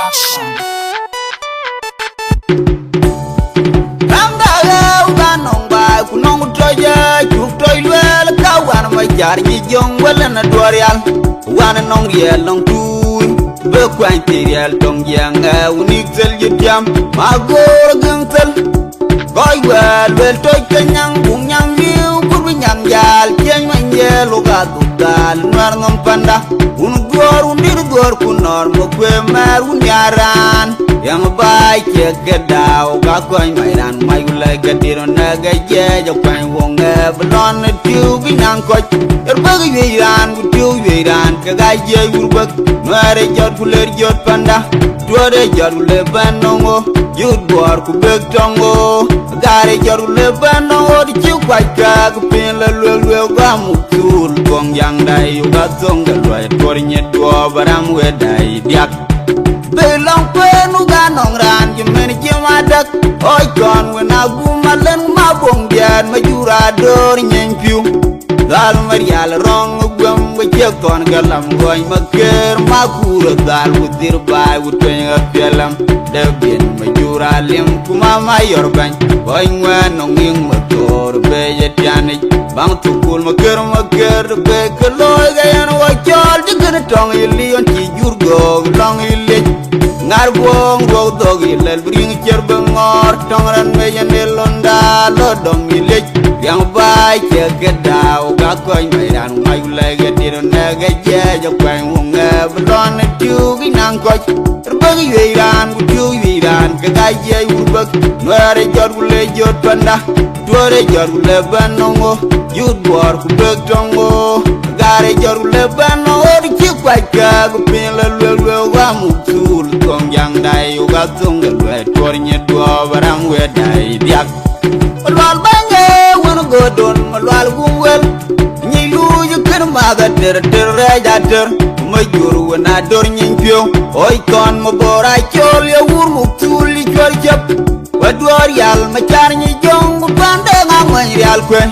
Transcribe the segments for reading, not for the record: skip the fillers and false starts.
Production. Jong well and a dorial, one and on real long two, the quantity tong yang, unique tell you jam, my go guntel. Boy, well, take the young, boom young view, good with young yal, change my yellow gadu, Narnum panda, Unugor, Unidor, Kunor, Mokwe, Mar, Unyaran. Young bike, get down, Gacoin, my land, my leg, a deer on a gay, a pine won't have on a tube in Uncle. Your buggy ran with you, Iran, Kagaja, would work, Mary Jotula, Jot Panda, Dwada Jotula Banongo, you'd work, Big Tongo, Gary Jotula Banongo, the chill white gag, pin a little gamu, tool, Gong Yang Dai, you got Zonga, right, pouring it to over, I'm where I diak. Belong pen uganong ran jemeni jemadak oi kon wena gumalen mabong dian majura dor nyenpiu dal marial rong gwam gje kon galam goy maker magura dal wudir bay wutwen apelam de bin majura lim kuma mayor ban oi ngwan nging motor be yetiani bang tukul maker be kloy gayan wa chol digna tong ilion ti jurgo long ili Narbong go dogi lel bring cherbengor tongran mejan delonda lodom milik yang bai chegedau ga koy maidan mai lege diron nege je jokwan wonga blon tu ginang koy terbagi wiran buju wiran ke gaje urbak noare jor gule jot panda tuare jor gule banongo yud bor ku bek tongo gare jor gule banongo di chikwaika ku pin la lwe wa mutul Gong yang dai uga tunga lwe tornye dua baram we dai diak Malwal bange wana godon malwal gungwel Nyilu yukir maga ter reja ter Majuru wana dor nyimpyo Oi kon mabora chol ya wur muktul li chol chap Wadwar yal machar nyi jong Kupande ngamany real kwe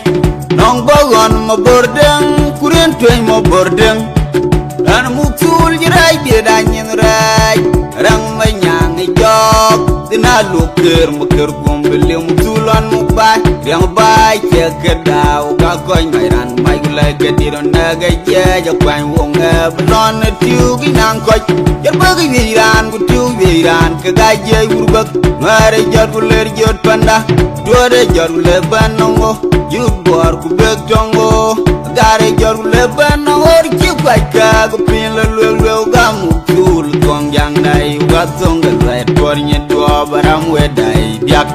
Nong bogon mabordeng Kurien tuen mabordeng Dan muktul jirai beda nyin rai Rang manyang jog dina luker muker gumbele mutulan mubai yang bai chegedau ga koy mairan mai gule gediron naga je jakwan wonga blon tiu ginang koy yer bagi wiran ku tiu wiran ke gaje urbak mare jot guler jot panda dore jot gule banongo yud bor ku bek tongo gare jot gule banongo ri kwai ka ku pin le ga mutul gong yang dai uga zonga right pornye dua baram we dai diak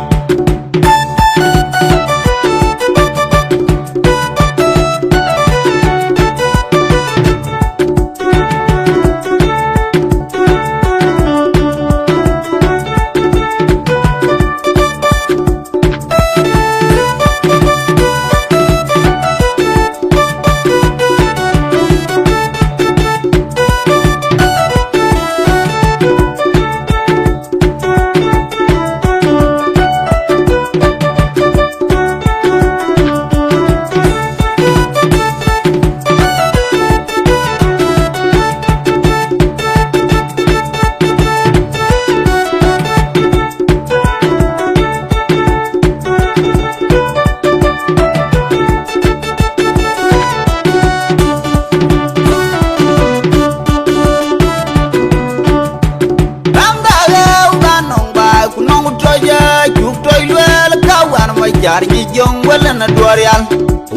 Jar ji jong wala na dorial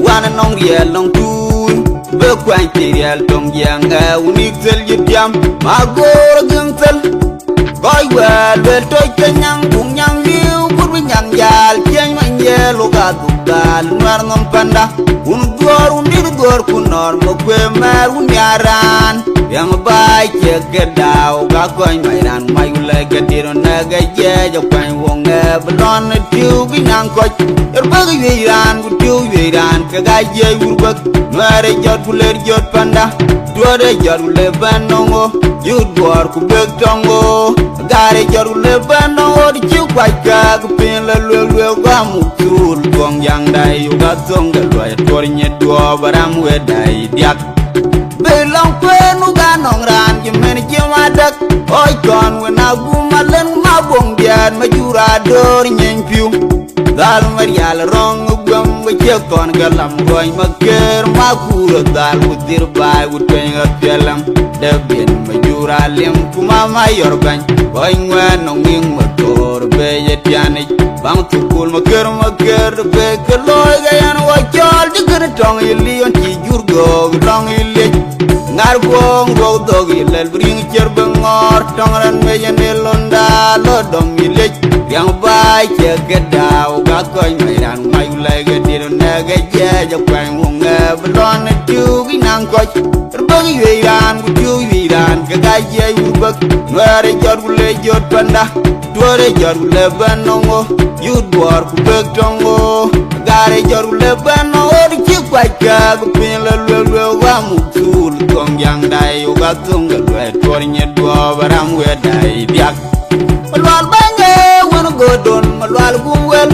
wana nong riel long tu be kwanti riel tong yang unik tel jam magor guntel boy well toy kenyang bung yang liu kur nyang jal chen man yelo ga dal narnum panda undir gor kunor mo kwe mar unyaran yang bai chegedau ga koy mairan mai lege diron naga je jokwan wonga blon tiu ginang koy yer bagi wiran ku tiu wiran ke gaje urbak mare jot guler jot panda dore jot gule banongo yud bor ku bek tongo gare jot gule banongo di chikwai ka ku pin la lwe ga mutul gong yang dai uga zonga lwe tornye dua baram we dai diak Belong pen uganong ran jemeni jemadak oi kon wana gumalan ma bong bian ma jura dor nyen piu dal marial rong gwam che kon galam boy ma ker ma kuro dal udir bai uteng apelam de bien ma jura lem kuma ma yorgan boy ngwan nging ma tor be yetiani bang tukul ma ker be kloy ga yan wa chol de ker tong ili on ti jurgo tong ili ngar bong go dog ilel bring cher bengor tong ran me yanelonda lo dom ili yang bai che gedau ga koy mai ran mai lai ga dir na ga je ja kwang wong ga blon tu gi nang ko bagi wi ran bu tu wi ran ga ga je ur bak ngare jor bu le jot panda dore jor bu le banongo yu dwar ku bek tongo gare jor bu le banongo di chi kwa ga bu pin la le wa mu tul kong yang dai u ga tung ga le tor nye do baram we dai biak malwal bange wono godon malwal gumwel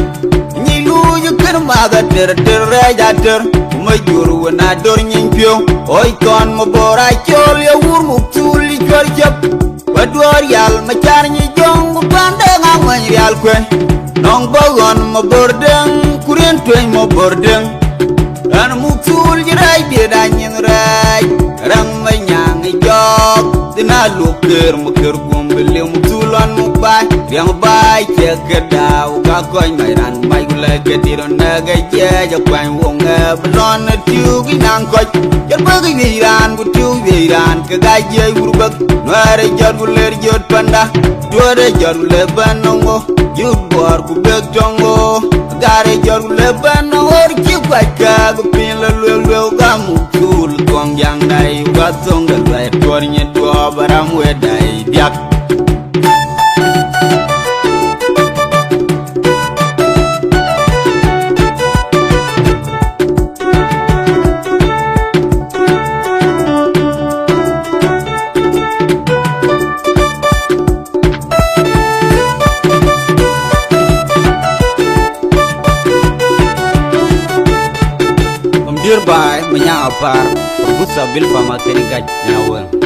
ni lu yu ker ma ga ter re ja ter ma jur wona dor nyin pio oi kon mo bora chol ya wur mu tul li jor jap wador yal ma char ni jong pande nga man yal kwe nong bogon mo bordeng kurien twen mo bordeng an mu tul jirai bi da nyin rai rang ma nyang jok dina lu ker mo ker gum bele mu tulan mu bai yang bai che gedau ga koy mai ran mai gule ke tiron na ga je ja kwan wong blon tiu gi nang ko yer ba gi wiran bu tiu wiran ke ga je urbak noare jor guler jot panda dore jor le banongo yut bor ku bek tongo gare jor le banongo ki kwa ka bu pin le le ga mu tul kong yang dai ga tonga le tor nye do baram we dai yak Mayang Apar, Busa Bilpa Materi Gaj Nyawen.